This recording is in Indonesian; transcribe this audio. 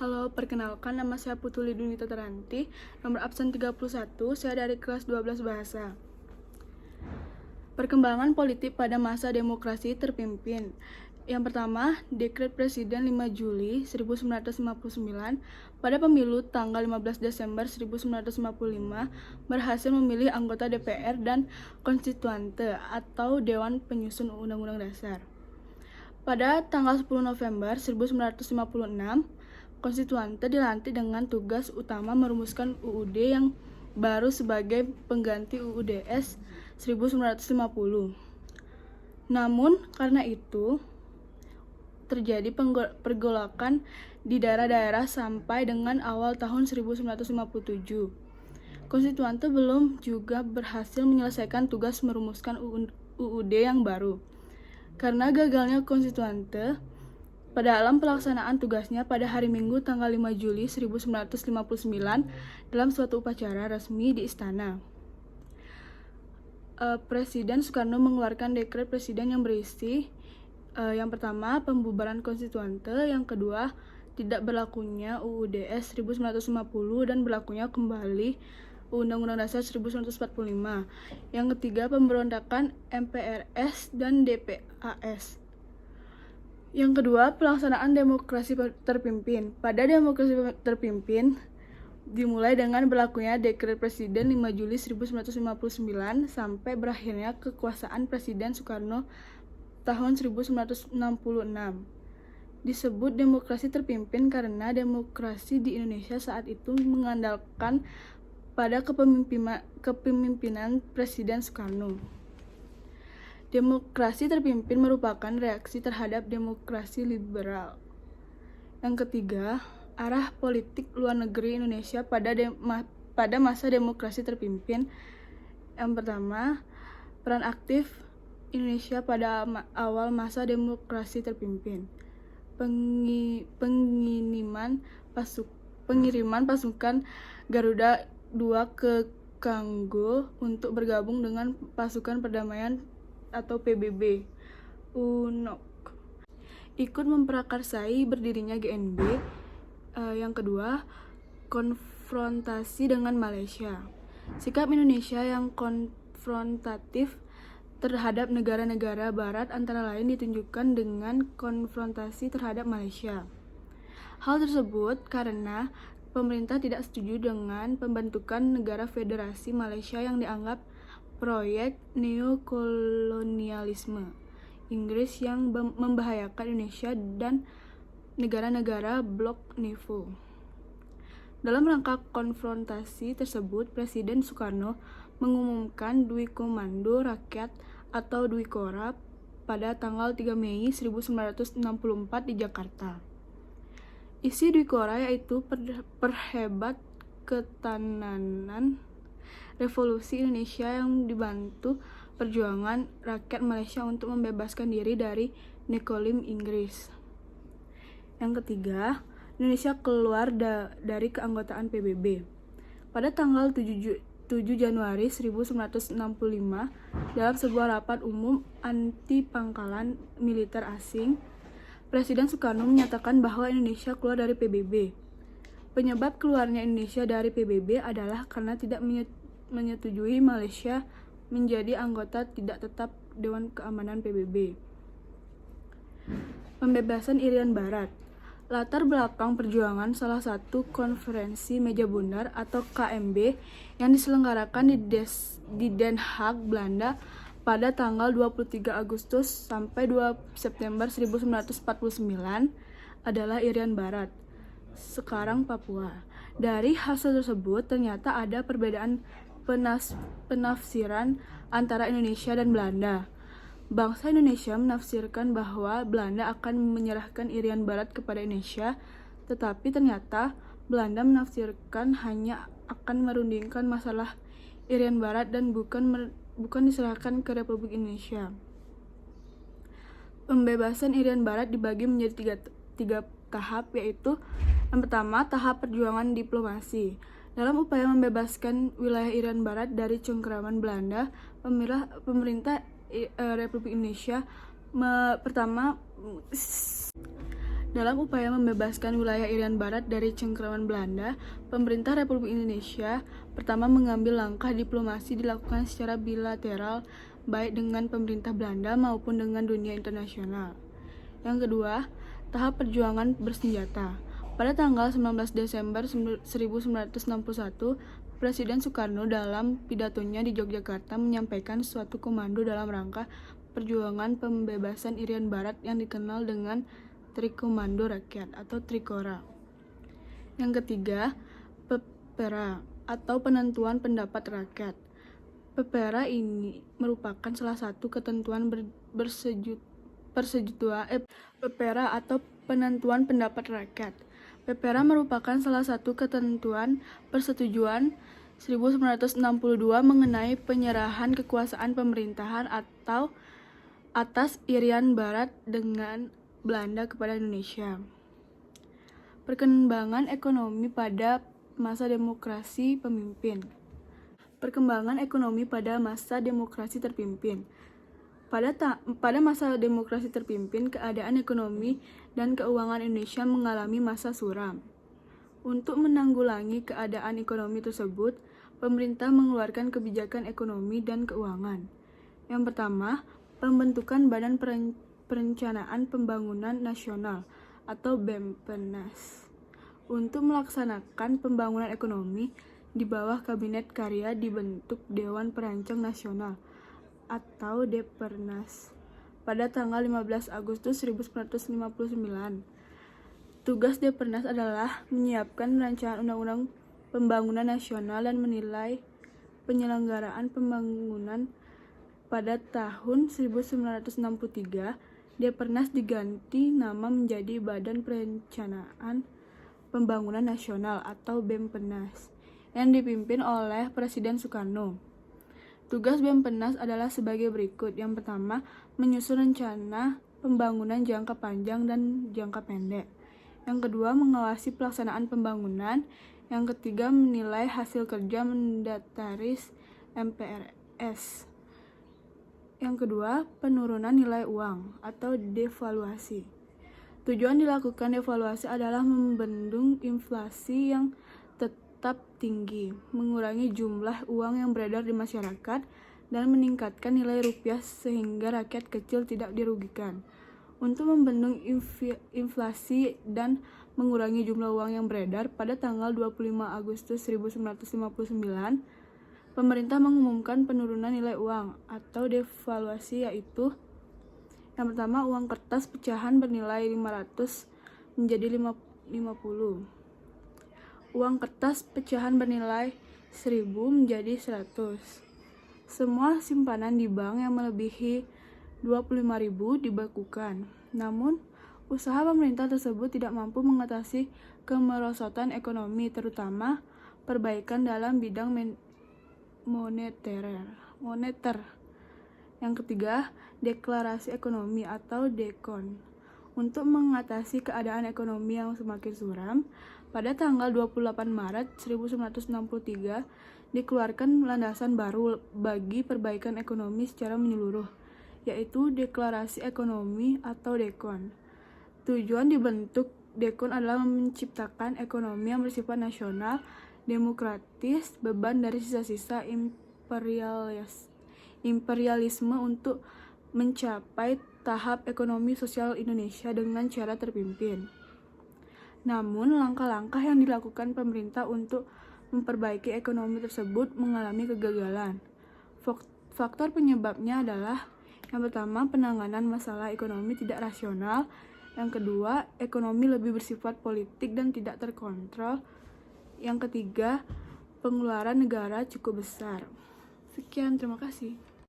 Halo, perkenalkan nama saya Putu Lidunita Taranti, nomor absen 31, saya dari kelas 12 Bahasa. Perkembangan politik pada masa demokrasi terpimpin. Yang pertama, Dekret Presiden 5 Juli 1959 pada pemilu tanggal 15 Desember 1955 berhasil memilih anggota DPR dan konstituante atau Dewan Penyusun Undang-Undang Dasar. Pada tanggal 10 November 1956, konstituante dilantik dengan tugas utama merumuskan UUD yang baru sebagai pengganti UUDS 1950. Namun, karena itu, terjadi pergolakan di daerah-daerah sampai dengan awal tahun 1957. Konstituante belum juga berhasil menyelesaikan tugas merumuskan UUD yang baru. Karena gagalnya konstituante, pada dalam pelaksanaan tugasnya pada hari Minggu tanggal 5 Juli 1959 dalam suatu upacara resmi di Istana, Presiden Soekarno mengeluarkan dekret presiden yang berisi yang pertama, pembubaran konstituante, yang kedua, tidak berlakunya UUDS 1950 dan berlakunya kembali Undang-Undang Dasar 1945. Yang ketiga, pemberontakan MPRS dan DPAS. Yang kedua, pelaksanaan demokrasi terpimpin. Pada demokrasi terpimpin dimulai dengan berlakunya Dekret Presiden 5 Juli 1959 sampai berakhirnya kekuasaan Presiden Soekarno tahun 1966. Disebut demokrasi terpimpin karena demokrasi di Indonesia saat itu mengandalkan pada kepemimpinan Presiden Soekarno. Demokrasi terpimpin merupakan reaksi terhadap demokrasi liberal. Yang ketiga, arah politik luar negeri Indonesia pada masa demokrasi terpimpin. Yang pertama, peran aktif Indonesia pada awal masa demokrasi terpimpin. Pengiriman pasukan Garuda II ke Kongo untuk bergabung dengan pasukan perdamaian atau PBB. UNOK. Ikut memprakarsai berdirinya GNB. Yang kedua, konfrontasi dengan Malaysia. Sikap Indonesia yang konfrontatif terhadap negara-negara barat antara lain ditunjukkan dengan konfrontasi terhadap Malaysia. Hal tersebut karena pemerintah tidak setuju dengan pembentukan negara federasi Malaysia yang dianggap proyek neokolonialisme Inggris yang membahayakan Indonesia dan negara-negara blok NEVO. Dalam rangka konfrontasi tersebut, Presiden Soekarno mengumumkan Dwi Komando Rakyat atau Dwikora pada tanggal 3 Mei 1964 di Jakarta. Isi Dwikora yaitu perhebat ketahanan revolusi Indonesia yang dibantu perjuangan rakyat Malaysia untuk membebaskan diri dari nekolim Inggris. Yang ketiga, Indonesia keluar dari keanggotaan PBB. Pada tanggal 7 Januari 1965, dalam sebuah rapat umum anti pangkalan militer asing, Presiden Soekarno menyatakan bahwa Indonesia keluar dari PBB. Penyebab keluarnya Indonesia dari PBB adalah karena tidak menyetujui Malaysia menjadi anggota tidak tetap Dewan Keamanan PBB. Pembebasan Irian Barat. Latar belakang perjuangan salah satu konferensi meja bundar atau KMB yang diselenggarakan di Den Haag, Belanda pada tanggal 23 Agustus sampai 2 September 1949 adalah Irian Barat, sekarang Papua. Dari hasil tersebut ternyata ada perbedaan penafsiran antara Indonesia dan Belanda. Bangsa Indonesia menafsirkan bahwa Belanda akan menyerahkan Irian Barat kepada Indonesia, tetapi ternyata Belanda menafsirkan hanya akan merundingkan masalah Irian Barat dan bukan diserahkan ke Republik Indonesia. Pembebasan Irian Barat dibagi menjadi tiga tahap, yaitu yang pertama, tahap perjuangan diplomasi. Dalam upaya membebaskan wilayah Irian Barat dari cengkeraman Belanda, pemerintah Republik Indonesia pertama Dalam upaya membebaskan wilayah Irian Barat dari cengkraman Belanda, pemerintah Republik Indonesia pertama mengambil langkah diplomasi dilakukan secara bilateral baik dengan pemerintah Belanda maupun dengan dunia internasional. Yang kedua, tahap perjuangan bersenjata. Pada tanggal 19 Desember 1961, Presiden Soekarno dalam pidatonya di Yogyakarta menyampaikan suatu komando dalam rangka perjuangan pembebasan Irian Barat yang dikenal dengan Trikomando Rakyat atau Trikora. Yang ketiga, PEPERA atau Penentuan Pendapat Rakyat. PEPERA ini merupakan salah satu ketentuan PEPERA atau Penentuan Pendapat Rakyat. PEPERA merupakan salah satu ketentuan persetujuan 1962 mengenai penyerahan kekuasaan pemerintahan atau atas Irian Barat dengan Belanda kepada Indonesia. Perkembangan ekonomi pada masa demokrasi pemimpin. Perkembangan ekonomi pada masa demokrasi terpimpin. Pada masa demokrasi terpimpin, keadaan ekonomi dan keuangan Indonesia mengalami masa suram. Untuk menanggulangi keadaan ekonomi tersebut, pemerintah mengeluarkan kebijakan ekonomi dan keuangan. Yang pertama, pembentukan Badan Perencanaan Pembangunan Nasional atau BEMPENAS untuk melaksanakan pembangunan ekonomi di bawah Kabinet Karya dibentuk Dewan Perancang Nasional atau Depernas pada tanggal 15 Agustus 1959. Tugas Depernas adalah menyiapkan rancangan undang-undang pembangunan nasional dan menilai penyelenggaraan pembangunan. Pada tahun 1963, Depernas diganti nama menjadi Badan Perencanaan Pembangunan Nasional atau BEMPENAS yang dipimpin oleh Presiden Soekarno. Tugas BEMPENAS adalah sebagai berikut. Yang pertama, menyusun rencana pembangunan jangka panjang dan jangka pendek. Yang kedua, mengawasi pelaksanaan pembangunan. Yang ketiga, menilai hasil kerja mendataris MPRS. Yang kedua, penurunan nilai uang atau devaluasi. Tujuan dilakukan devaluasi adalah membendung inflasi yang tetap tinggi, mengurangi jumlah uang yang beredar di masyarakat, dan meningkatkan nilai rupiah sehingga rakyat kecil tidak dirugikan. Untuk membendung inflasi dan mengurangi jumlah uang yang beredar, pada tanggal 25 Agustus 1959, pemerintah mengumumkan penurunan nilai uang atau devaluasi, yaitu yang pertama, uang kertas pecahan bernilai 500 menjadi 50. Uang kertas pecahan bernilai 1000 menjadi 100. Semua simpanan di bank yang melebihi 25.000 dibekukan. Namun, usaha pemerintah tersebut tidak mampu mengatasi kemerosotan ekonomi, terutama perbaikan dalam bidang moneter. Yang ketiga, deklarasi ekonomi atau DEKON. Untuk mengatasi keadaan ekonomi yang semakin suram, pada tanggal 28 Maret 1963 dikeluarkan landasan baru bagi perbaikan ekonomi secara menyeluruh, yaitu Deklarasi Ekonomi atau DEKON. Tujuan dibentuk DEKON adalah menciptakan ekonomi yang bersifat nasional, demokratis, beban dari sisa-sisa imperialisme untuk mencapai tahap ekonomi sosial Indonesia dengan cara terpimpin. Namun, langkah-langkah yang dilakukan pemerintah untuk memperbaiki ekonomi tersebut mengalami kegagalan. Faktor penyebabnya adalah yang pertama, penanganan masalah ekonomi tidak rasional. Yang kedua, ekonomi lebih bersifat politik dan tidak terkontrol. Yang ketiga, pengeluaran negara cukup besar. Sekian, terima kasih.